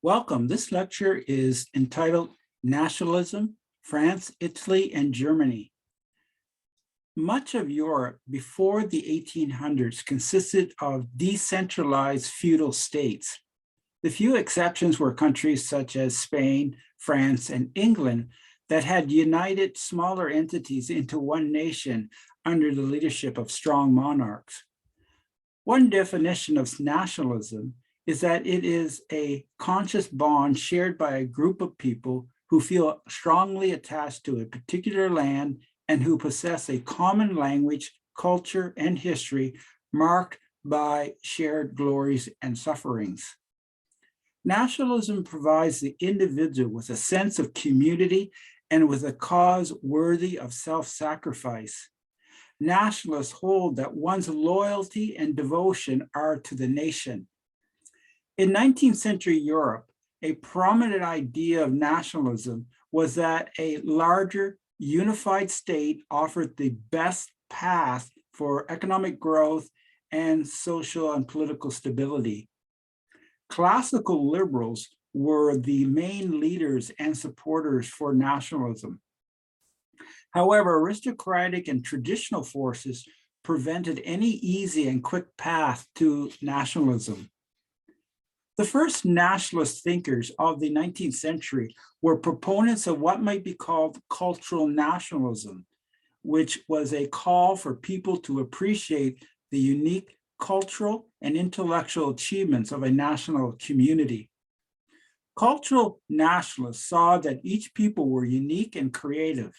Welcome. This lecture is entitled Nationalism, France, Italy, and Germany. Much of Europe before the 1800s consisted of decentralized feudal states. The few exceptions were countries such as Spain, France, and England that had united smaller entities into one nation under the leadership of strong monarchs. One definition of nationalism is that it is a conscious bond shared by a group of people who feel strongly attached to a particular land and who possess a common language, culture, and history marked by shared glories and sufferings. Nationalism provides the individual with a sense of community and with a cause worthy of self-sacrifice. Nationalists hold that one's loyalty and devotion are to the nation. In 19th century Europe, a prominent idea of nationalism was that a larger, unified state offered the best path for economic growth and social and political stability. Classical liberals were the main leaders and supporters for nationalism. However, aristocratic and traditional forces prevented any easy and quick path to nationalism. The first nationalist thinkers of the 19th century were proponents of what might be called cultural nationalism, which was a call for people to appreciate the unique cultural and intellectual achievements of a national community. Cultural nationalists saw that each people were unique and creative.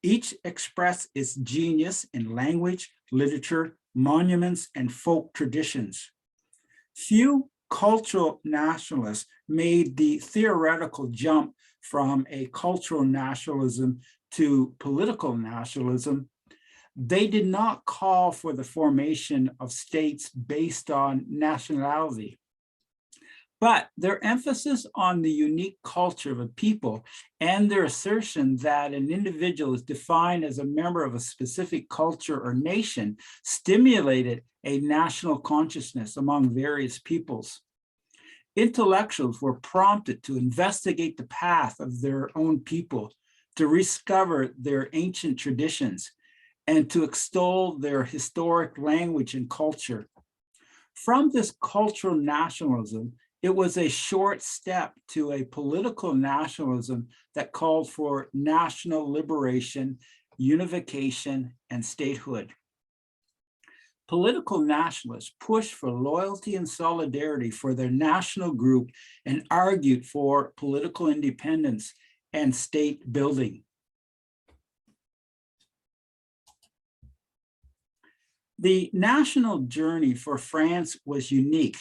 Each expressed its genius in language, literature, monuments, and folk traditions. Few cultural nationalists made the theoretical jump from a cultural nationalism to political nationalism. They did not call for the formation of states based on nationality, but their emphasis on the unique culture of a people and their assertion that an individual is defined as a member of a specific culture or nation stimulated a national consciousness among various peoples. Intellectuals were prompted to investigate the path of their own people, to rediscover their ancient traditions, and to extol their historic language and culture. From this cultural nationalism, it was a short step to a political nationalism that called for national liberation, unification, and statehood. Political nationalists pushed for loyalty and solidarity for their national group and argued for political independence and state building. The national journey for France was unique.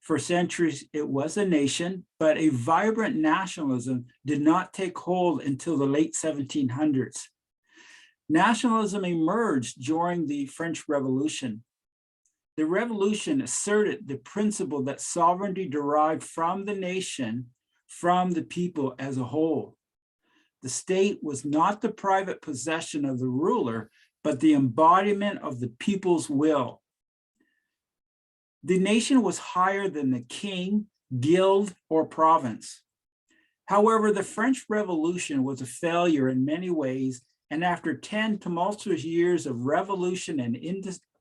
For centuries, it was a nation, but a vibrant nationalism did not take hold until the late 1700s. Nationalism emerged during the French Revolution. The revolution asserted the principle that sovereignty derived from the nation, from the people as a whole. The state was not the private possession of the ruler, but the embodiment of the people's will. The nation was higher than the king, guild, or province. However, the French Revolution was a failure in many ways, and after 10 tumultuous years of revolution and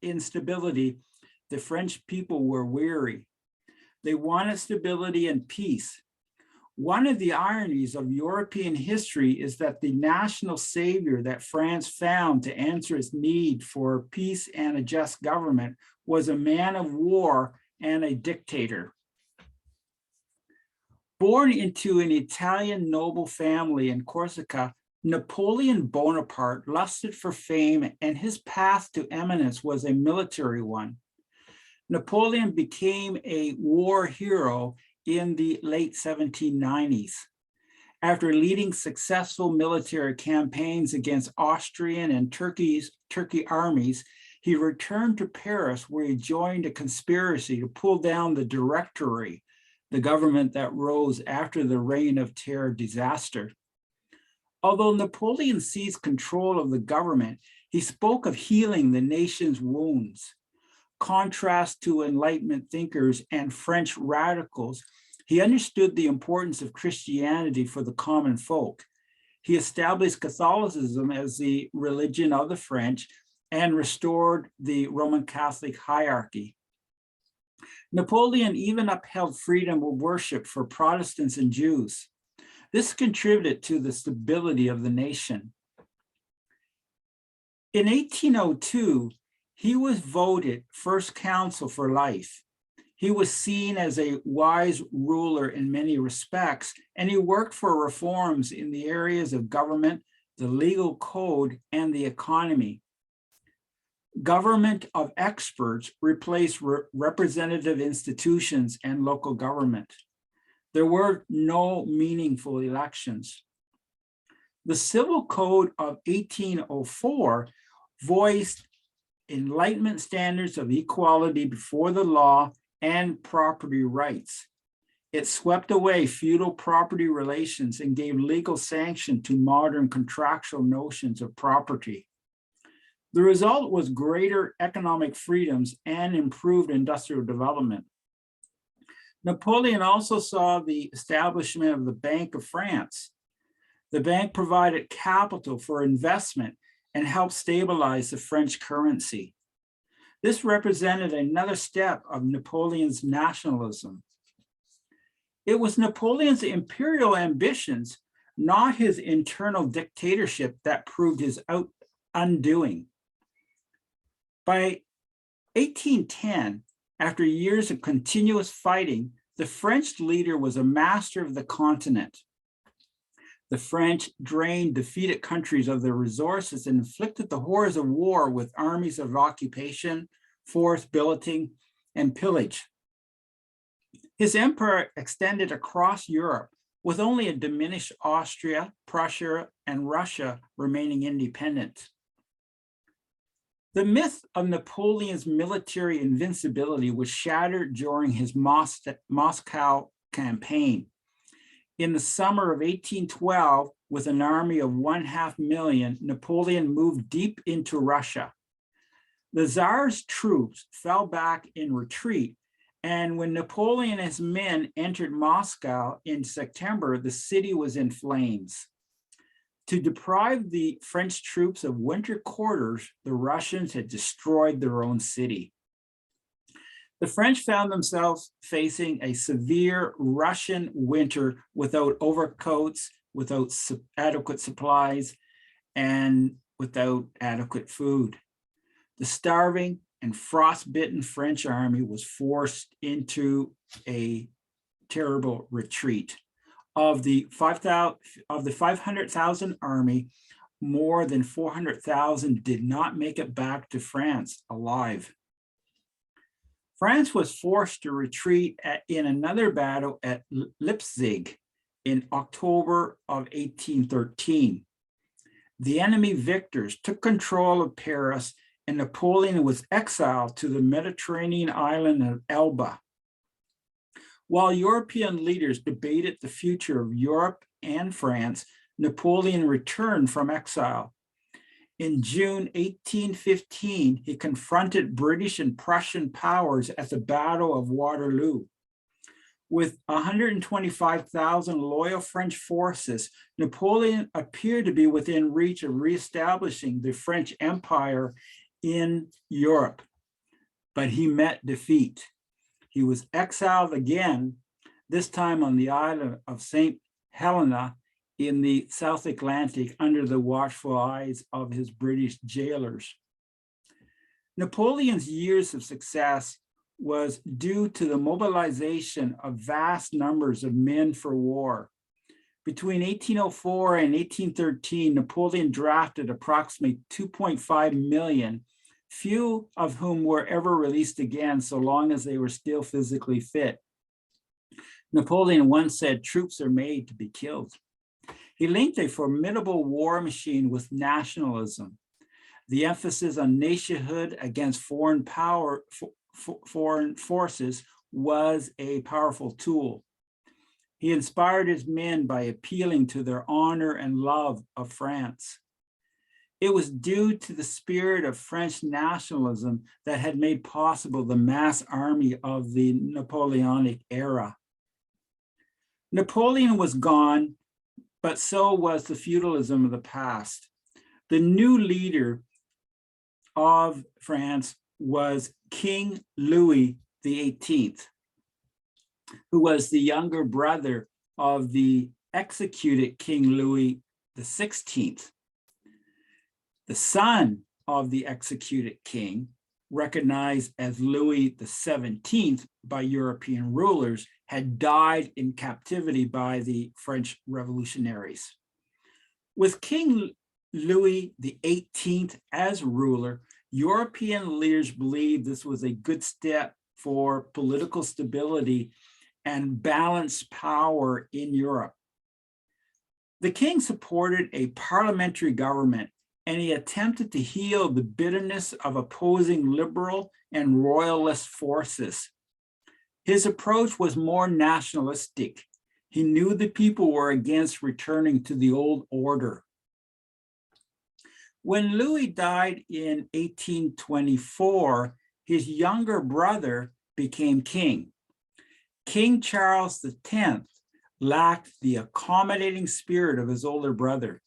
instability, the French people were weary. They wanted stability and peace. One of the ironies of European history is that the national savior that France found to answer its need for peace and a just government was a man of war and a dictator. Born into an Italian noble family in Corsica, Napoleon Bonaparte lusted for fame, and his path to eminence was a military one. Napoleon became a war hero in the late 1790s. After leading successful military campaigns against Austrian and Turkey armies, he returned to Paris, where he joined a conspiracy to pull down the Directory, the government that rose after the Reign of Terror disaster. Although Napoleon seized control of the government, he spoke of healing the nation's wounds. Contrast to Enlightenment thinkers and French radicals, He understood the importance of Christianity for the common folk. He established Catholicism as the religion of the French and restored the Roman Catholic hierarchy. Napoleon even upheld freedom of worship for Protestants and Jews. This contributed to the stability of the nation. In 1802, he was voted first consul for life. He was seen as a wise ruler in many respects, and he worked for reforms in the areas of government, the legal code, and the economy. Government of experts replaced representative institutions and local government. There were no meaningful elections. The Civil Code of 1804 voiced Enlightenment standards of equality before the law and property rights. It swept away feudal property relations and gave legal sanction to modern contractual notions of property. The result was greater economic freedoms and improved industrial development. Napoleon also saw the establishment of the Bank of France. The bank provided capital for investment and helped stabilize the French currency. This represented another step of Napoleon's nationalism. It was Napoleon's imperial ambitions, not his internal dictatorship, that proved his undoing. By 1810, after years of continuous fighting, the French leader was a master of the continent. The French drained defeated countries of their resources and inflicted the horrors of war with armies of occupation, forced billeting, and pillage. His empire extended across Europe, with only a diminished Austria, Prussia, and Russia remaining independent. The myth of Napoleon's military invincibility was shattered during his Moscow campaign. In the summer of 1812, with an army of 500,000, Napoleon moved deep into Russia. The Tsar's troops fell back in retreat, and when Napoleon and his men entered Moscow in September, the city was in flames. To deprive the French troops of winter quarters, the Russians had destroyed their own city. The French found themselves facing a severe Russian winter without overcoats, without adequate supplies, and without adequate food. The starving and frostbitten French army was forced into a terrible retreat. Of the 500,000 army, more than 400,000 did not make it back to France alive. France was forced to retreat in another battle at Leipzig in October of 1813. The enemy victors took control of Paris, and Napoleon was exiled to the Mediterranean island of Elba. While European leaders debated the future of Europe and France, Napoleon returned from exile. In June 1815, he confronted British and Prussian powers at the Battle of Waterloo. With 125,000 loyal French forces, Napoleon appeared to be within reach of reestablishing the French Empire in Europe, but he met defeat. He was exiled again, this time on the island of St. Helena in the South Atlantic under the watchful eyes of his British jailers. Napoleon's years of success was due to the mobilization of vast numbers of men for war. Between 1804 and 1813, Napoleon drafted approximately 2.5 million, few of whom were ever released again so long as they were still physically fit. Napoleon once said, "Troops are made to be killed." He linked a formidable war machine with nationalism. The emphasis on nationhood against foreign forces was a powerful tool. He inspired his men by appealing to their honor and love of France. It was due to the spirit of French nationalism that had made possible the mass army of the Napoleonic era. Napoleon was gone, but so was the feudalism of the past. The new leader of France was King Louis XVIII, who was the younger brother of the executed King Louis XVI. The son of the executed king, recognized as Louis XVII by European rulers, had died in captivity by the French revolutionaries. With King Louis XVIII as ruler, European leaders believed this was a good step for political stability and balanced power in Europe. The king supported a parliamentary government, and he attempted to heal the bitterness of opposing liberal and royalist forces. His approach was more nationalistic. He knew the people were against returning to the old order. When Louis died in 1824, his younger brother became king. King Charles X lacked the accommodating spirit of his older brother.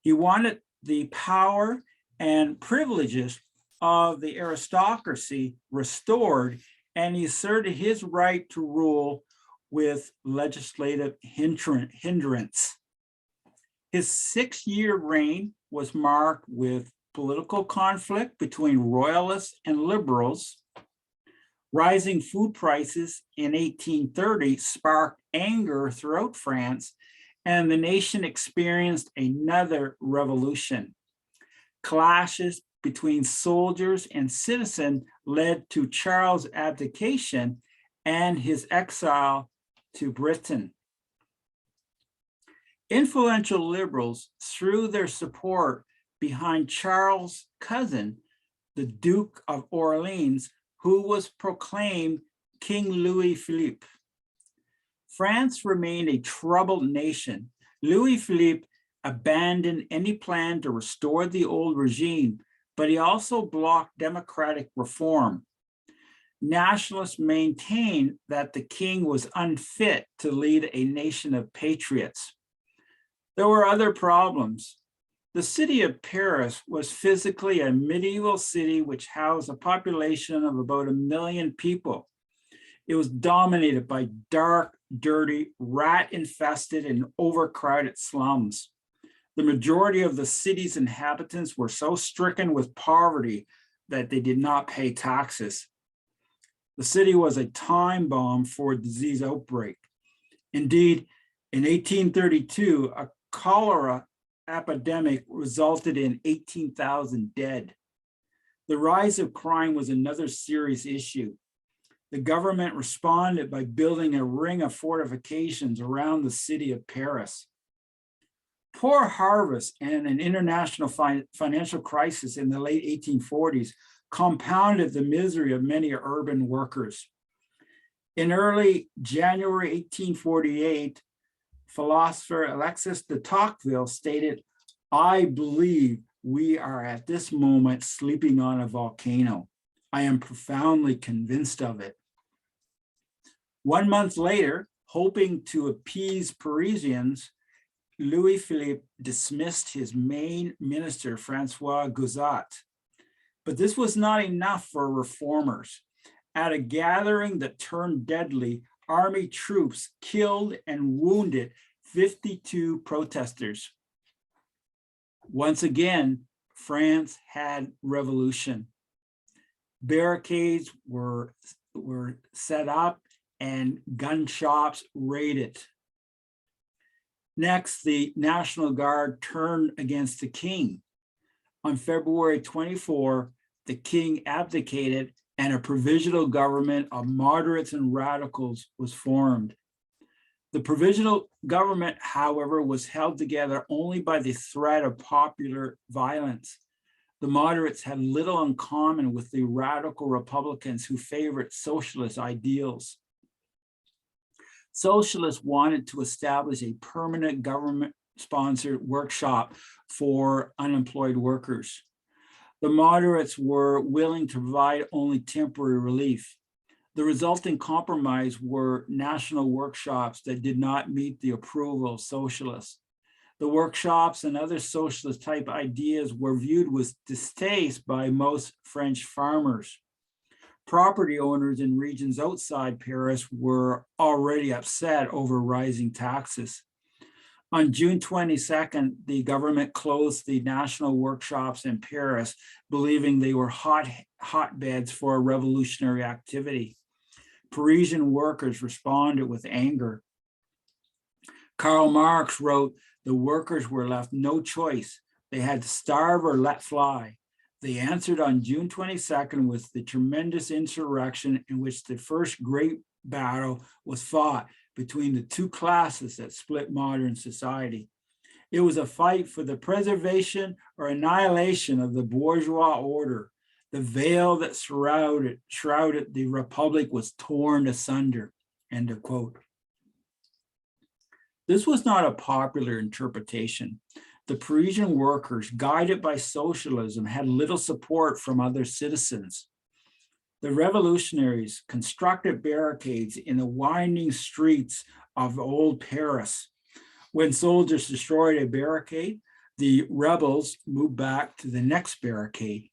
He wanted the power and privileges of the aristocracy restored, and he asserted his right to rule with legislative hindrance. His 6-year reign was marked with political conflict between royalists and liberals. Rising food prices in 1830 sparked anger throughout France, and the nation experienced another revolution. Clashes between soldiers and citizens led to Charles' abdication and his exile to Britain. Influential liberals threw their support behind Charles' cousin, the Duke of Orleans, who was proclaimed King Louis Philippe. France remained a troubled nation. Louis Philippe abandoned any plan to restore the old regime, but he also blocked democratic reform. Nationalists maintained that the king was unfit to lead a nation of patriots. There were other problems. The city of Paris was physically a medieval city which housed a population of about 1 million people. It was dominated by dark, dirty, rat-infested, and overcrowded slums. The majority of the city's inhabitants were so stricken with poverty that they did not pay taxes. The city was a time bomb for a disease outbreak. Indeed, in 1832, a cholera epidemic resulted in 18,000 dead. The rise of crime was another serious issue. The government responded by building a ring of fortifications around the city of Paris. Poor harvests and an international financial crisis in the late 1840s compounded the misery of many urban workers. In early January 1848, philosopher Alexis de Tocqueville stated, "I believe we are at this moment sleeping on a volcano. I am profoundly convinced of it." 1 month later, hoping to appease Parisians, Louis Philippe dismissed his main minister, Francois Gozat. But this was not enough for reformers. At a gathering that turned deadly, army troops killed and wounded 52 protesters. Once again, France had revolution. Barricades were set up and gun shops raided. Next, the National Guard turned against the king. On February 24, the king abdicated and a provisional government of moderates and radicals was formed. The provisional government, however, was held together only by the threat of popular violence. The moderates had little in common with the radical Republicans who favored socialist ideals. Socialists wanted to establish a permanent government-sponsored workshop for unemployed workers. The moderates were willing to provide only temporary relief. The resulting compromise were national workshops that did not meet the approval of socialists. The workshops and other socialist type ideas were viewed with distaste by most French farmers. Property owners in regions outside Paris were already upset over rising taxes. On June 22nd, the government closed the national workshops in Paris, believing they were hotbeds for revolutionary activity. Parisian workers responded with anger. Karl Marx wrote, "The workers were left no choice. They had to starve or let fly." They answered on June 22nd with the tremendous insurrection in which the first great battle was fought between the two classes that split modern society. It was a fight for the preservation or annihilation of the bourgeois order. The veil that shrouded the republic was torn asunder, end of quote. This was not a popular interpretation. The Parisian workers, guided by socialism, had little support from other citizens. The revolutionaries constructed barricades in the winding streets of old Paris. When soldiers destroyed a barricade, the rebels moved back to the next barricade.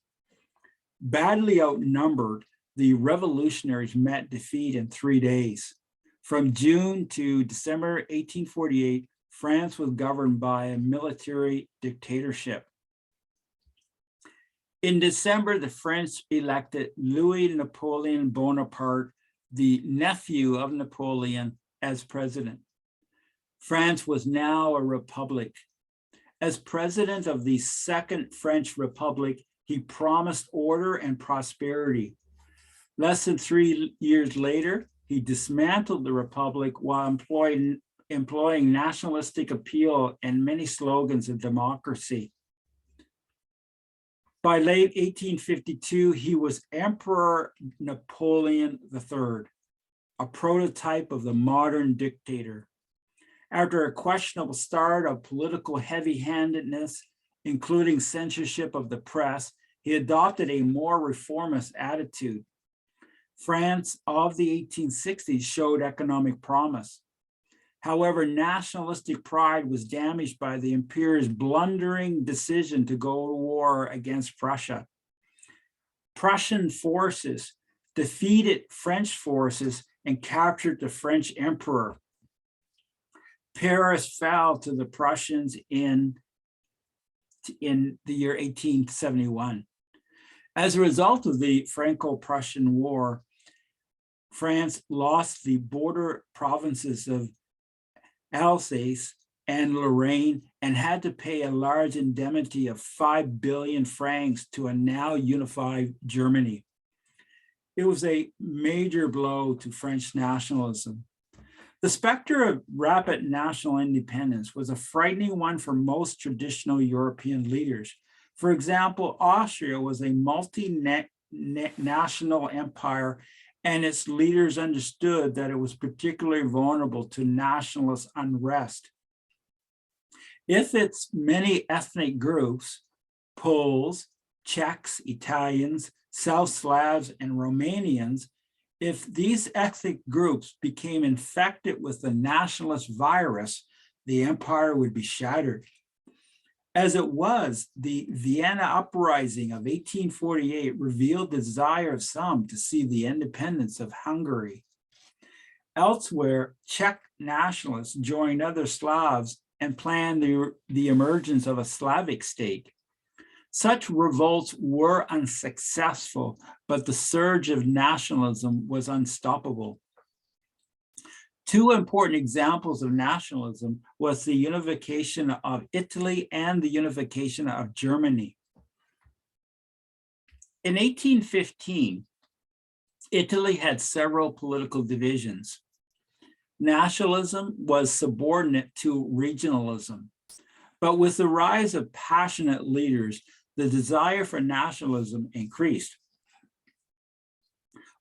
Badly outnumbered, the revolutionaries met defeat in 3 days. From June to December 1848, France was governed by a military dictatorship. In December, the French elected Louis Napoleon Bonaparte, the nephew of Napoleon, as president. France was now a republic. As president of the Second French Republic, he promised order and prosperity. Less than 3 years later, he dismantled the republic while employing nationalistic appeal and many slogans of democracy. By late 1852, he was Emperor Napoleon III, a prototype of the modern dictator. After a questionable start of political heavy-handedness, including censorship of the press, he adopted a more reformist attitude. France of the 1860s showed economic promise. However, nationalistic pride was damaged by the emperor's blundering decision to go to war against Prussia. Prussian forces defeated French forces and captured the French emperor. Paris fell to the Prussians in the year 1871. As a result of the Franco-Prussian War, France lost the border provinces of Alsace and Lorraine and had to pay a large indemnity of 5 billion francs to a now unified Germany. It was a major blow to French nationalism. The specter of rapid national independence was a frightening one for most traditional European leaders. For example, Austria was a multinational empire, and its leaders understood that it was particularly vulnerable to nationalist unrest. If its many ethnic groups, Poles, Czechs, Italians, South Slavs, and Romanians, if these ethnic groups became infected with the nationalist virus, the empire would be shattered. As it was, the Vienna uprising of 1848 revealed the desire of some to see the independence of Hungary. Elsewhere, Czech nationalists joined other Slavs and planned the emergence of a Slavic state. Such revolts were unsuccessful, but the surge of nationalism was unstoppable. Two important examples of nationalism was the unification of Italy and the unification of Germany. In 1815, Italy had several political divisions. Nationalism was subordinate to regionalism, but with the rise of passionate leaders, the desire for nationalism increased.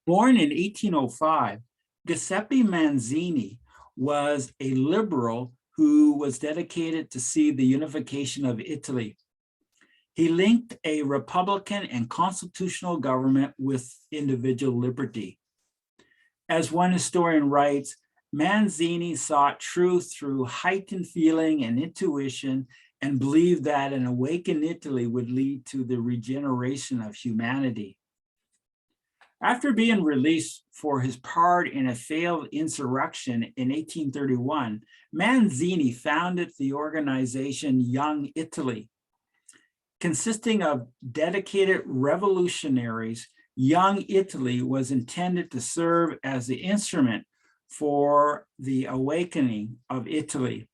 Born in 1805, Giuseppe Mazzini was a liberal who was dedicated to see the unification of Italy. He linked a republican and constitutional government with individual liberty. As one historian writes, Mazzini sought truth through heightened feeling and intuition and believed that an awakened Italy would lead to the regeneration of humanity. After being released for his part in a failed insurrection in 1831, Mazzini founded the organization Young Italy. Consisting of dedicated revolutionaries, Young Italy was intended to serve as the instrument for the awakening of Italy.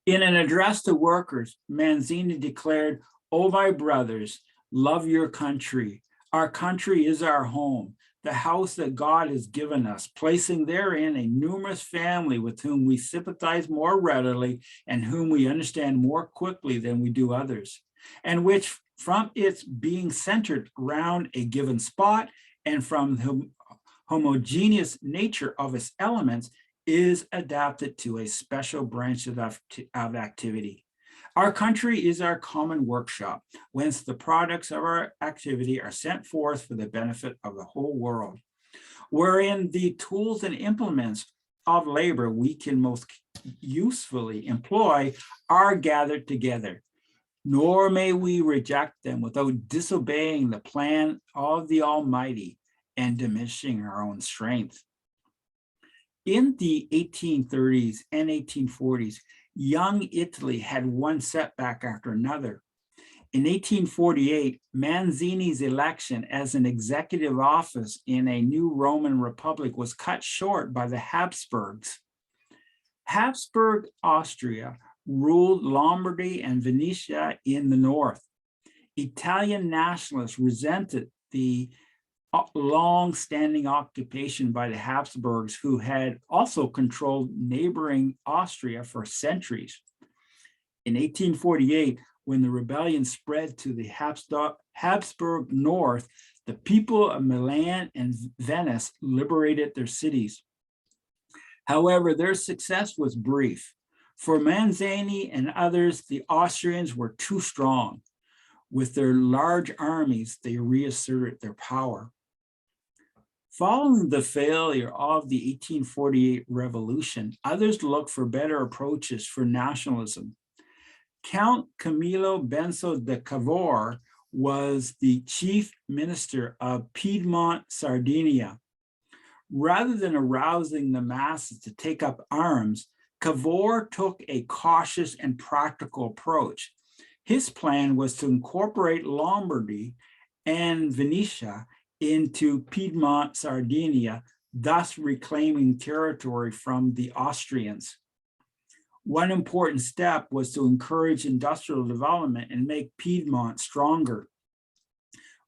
In an address to workers, Mazzini declared, "O my brothers, love your country. Our country is our home, the house that God has given us, placing therein a numerous family with whom we sympathize more readily and whom we understand more quickly than we do others, and which from its being centered around a given spot and from the homogeneous nature of its elements is adapted to a special branch of activity. Our country is our common workshop, whence the products of our activity are sent forth for the benefit of the whole world, wherein the tools and implements of labor we can most usefully employ are gathered together, nor may we reject them without disobeying the plan of the Almighty and diminishing our own strength." In the 1830s and 1840s, Young Italy had one setback after another. In 1848, Mazzini's election as an executive office in a new Roman Republic was cut short by the Habsburgs. Habsburg Austria ruled Lombardy and Venetia in the north. Italian nationalists resented the long-standing occupation by the Habsburgs, who had also controlled neighboring Austria for centuries. In 1848, when the rebellion spread to the Habsburg north, the people of Milan and Venice liberated their cities. However, their success was brief. For Mazzini and others, the Austrians were too strong. With their large armies, they reasserted their power. Following the failure of the 1848 revolution, others looked for better approaches for nationalism. Count Camillo Benso de Cavour was the chief minister of Piedmont, Sardinia. Rather than arousing the masses to take up arms, Cavour took a cautious and practical approach. His plan was to incorporate Lombardy and Venetia into Piedmont, Sardinia, thus reclaiming territory from the Austrians. One important step was to encourage industrial development and make Piedmont stronger.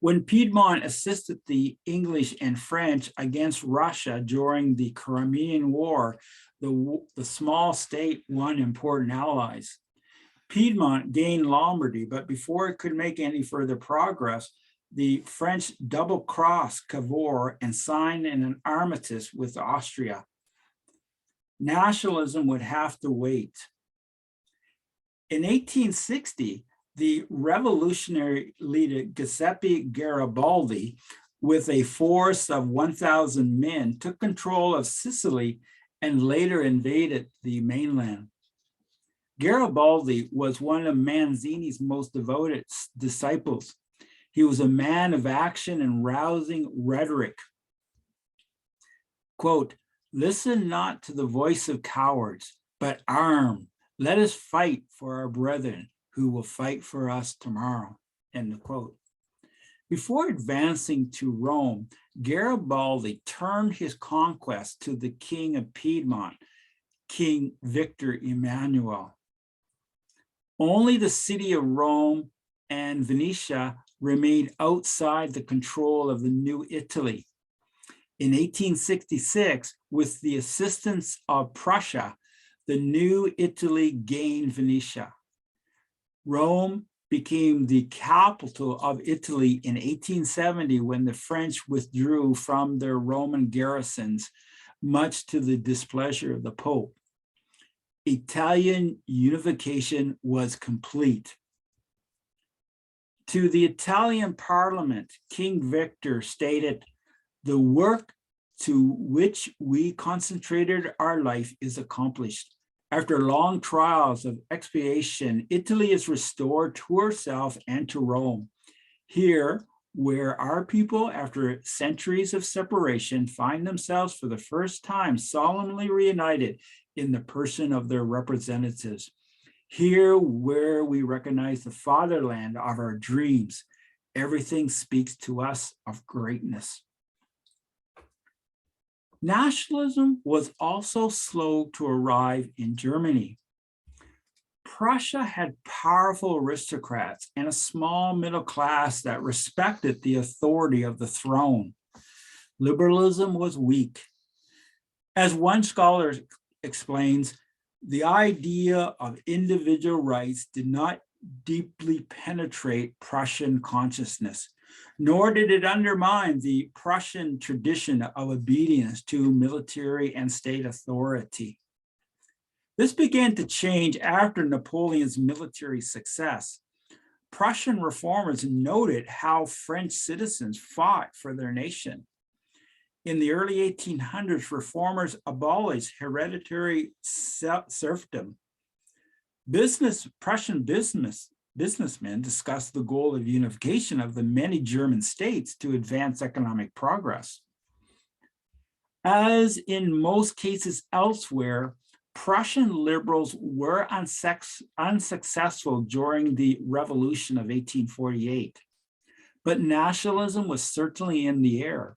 When Piedmont assisted the English and French against Russia during the Crimean War, the small state won important allies. Piedmont gained Lombardy, but before it could make any further progress, the French double-crossed Cavour and signed an armistice with Austria. Nationalism would have to wait. In 1860, the revolutionary leader Giuseppe Garibaldi, with a force of 1,000 men, took control of Sicily and later invaded the mainland. Garibaldi was one of Mazzini's most devoted disciples. He was a man of action and rousing rhetoric. Quote, "Listen not to the voice of cowards, but arm. Let us fight for our brethren who will fight for us tomorrow." End of quote. Before advancing to Rome, Garibaldi turned his conquest to the king of Piedmont, King Victor Emmanuel. Only the city of Rome and Venetia remained outside the control of the new Italy. In 1866, with the assistance of Prussia, the new Italy gained Venetia. Rome became the capital of Italy in 1870 when the French withdrew from their Roman garrisons, much to the displeasure of the Pope. Italian unification was complete. To the Italian parliament, King Victor stated, "The work to which we concentrated our life is accomplished. After long trials of expiation, Italy is restored to herself and to Rome. Here, where our people, after centuries of separation, find themselves for the first time solemnly reunited in the person of their representatives. Here, where we recognize the fatherland of our dreams, everything speaks to us of greatness. Nationalism was also slow to arrive in Germany. Prussia had powerful aristocrats and a small middle class that respected the authority of the throne. Liberalism was weak. As one scholar explains, the idea of individual rights did not deeply penetrate Prussian consciousness, nor did it undermine the Prussian tradition of obedience to military and state authority. This began to change after Napoleon's military success. Prussian reformers noted how French citizens fought for their nation. In the early 1800s, reformers abolished hereditary serfdom. Prussian businessmen discussed the goal of unification of the many German states to advance economic progress. As in most cases elsewhere, Prussian liberals were unsuccessful during the Revolution of 1848, but nationalism was certainly in the air.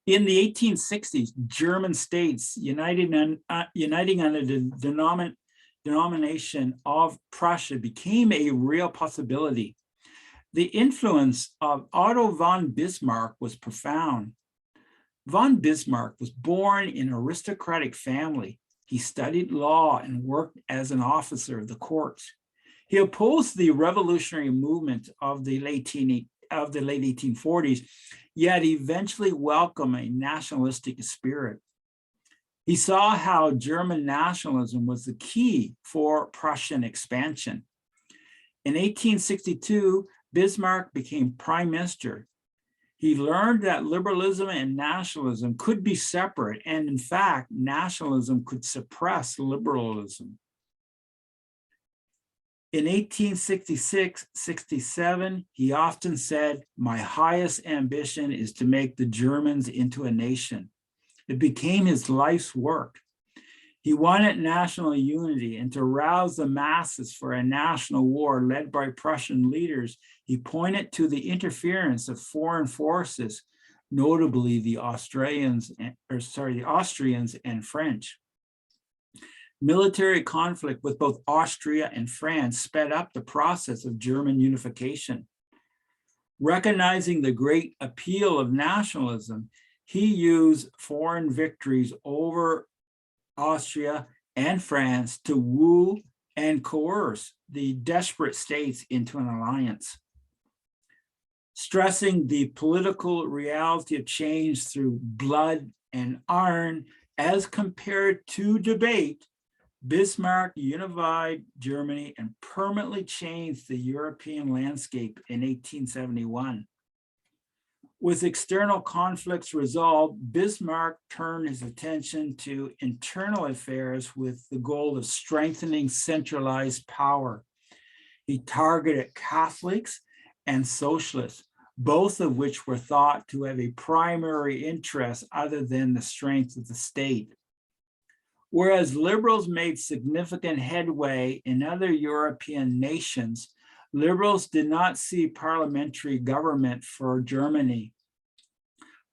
In the 1860s, German states uniting under the denomination of Prussia became a real possibility. The influence of Otto von Bismarck was profound. Von Bismarck was born in an aristocratic family. He studied law and worked as an officer of the courts. He opposed the revolutionary movement of the late 1840s, yet eventually welcomed a nationalistic spirit. He saw how German nationalism was the key for Prussian expansion. In 1862, Bismarck became prime minister. He learned that liberalism and nationalism could be separate, and in fact, nationalism could suppress liberalism. In 1866-67, he often said, "My highest ambition is to make the Germans into a nation." It became his life's work. He wanted national unity and to rouse the masses for a national war led by Prussian leaders. He pointed to the interference of foreign forces, notably the Austrians and French. Military conflict with both Austria and France sped up the process of German unification. Recognizing the great appeal of nationalism, he used foreign victories over Austria and France to woo and coerce the desperate states into an alliance. Stressing the political reality of change through blood and iron as compared to debate, Bismarck unified Germany and permanently changed the European landscape in 1871. With external conflicts resolved, Bismarck turned his attention to internal affairs with the goal of strengthening centralized power. He targeted Catholics and socialists, both of which were thought to have a primary interest other than the strength of the state. Whereas liberals made significant headway in other European nations, liberals did not see parliamentary government for Germany.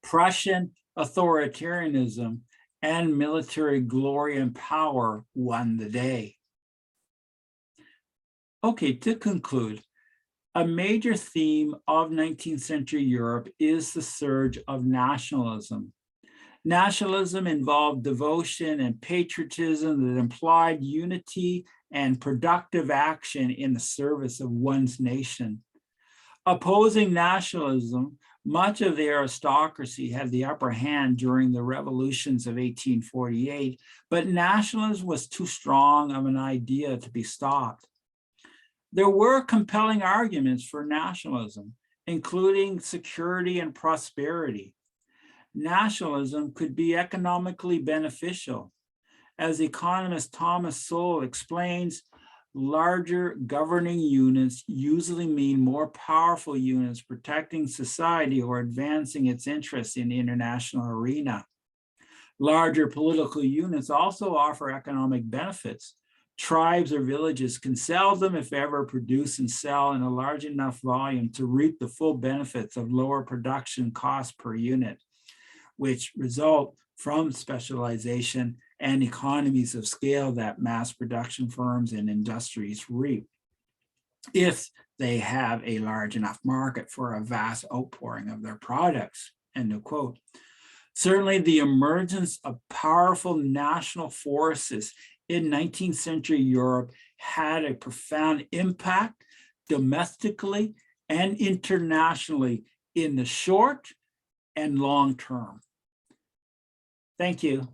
Prussian authoritarianism and military glory and power won the day. Okay, to conclude, a major theme of 19th century Europe is the surge of nationalism. Nationalism involved devotion and patriotism that implied unity and productive action in the service of one's nation. Opposing nationalism, much of the aristocracy had the upper hand during the revolutions of 1848, but nationalism was too strong of an idea to be stopped. There were compelling arguments for nationalism, including security and prosperity. nationalism could be economically beneficial. As economist Thomas Sowell explains, larger governing units usually mean more powerful units protecting society or advancing its interests in the international arena. Larger political units also offer economic benefits. Tribes or villages can seldom, if ever, produce and sell in a large enough volume to reap the full benefits of lower production costs per unit, which result from specialization and economies of scale that mass production firms and industries reap, if they have a large enough market for a vast outpouring of their products, end of quote. Certainly, the emergence of powerful national forces in 19th century Europe had a profound impact domestically and internationally in the short and long term. Thank you.